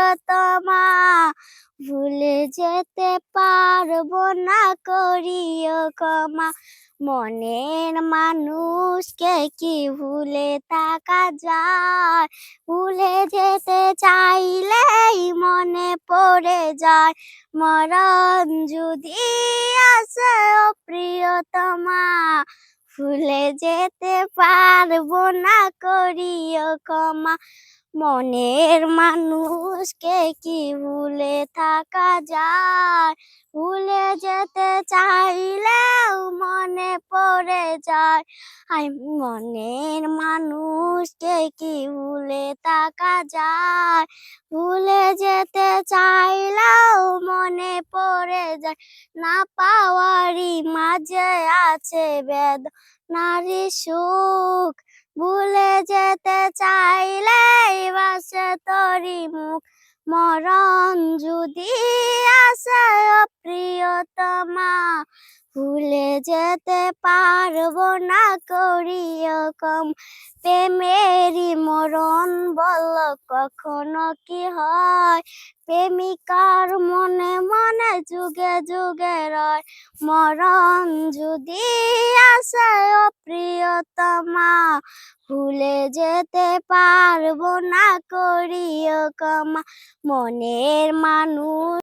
প্রিয়তমা, ভুলে যেতে পারবো না, করিও ক্ষমা। মনের মানুষকে কি ভুলে থাকা যায়? ভুলে যেতে চাইলেই মনে পড়ে যায় মরণ যদি আসে, ও প্রিয়তমা, ভুলে যেতে পারবো না, করিও ক্ষমা। মনের মানুষকে কি ভুলে থাকা যায়? ভুলে যেতে চাইলেও মনে পড়ে যায়। আই মনের মানুষকে কি ভুলে থাকা যায়? ভুলে যেতে চাইলেও মনে পড়ে যায়। না পাওয়ারই মাঝে আছে বেদনারই সুখ, ভুলে যেতে চাইলেই ভাসে তোরই মুখ। মরণ যদি আসে, ও প্রিয়তমা, ভুলে যেতে পারবো না, করিও ক্ষমা। প্রেমেরই মরণ বল কখনো কি হয়? প্রেমিকার মনে মনে যুগে যুগে রয়। মরণ যদি আসে, ও প্রিয়তমা, ভুলে যেতে পারবো না, করিও ক্ষমা। মনের মানুষ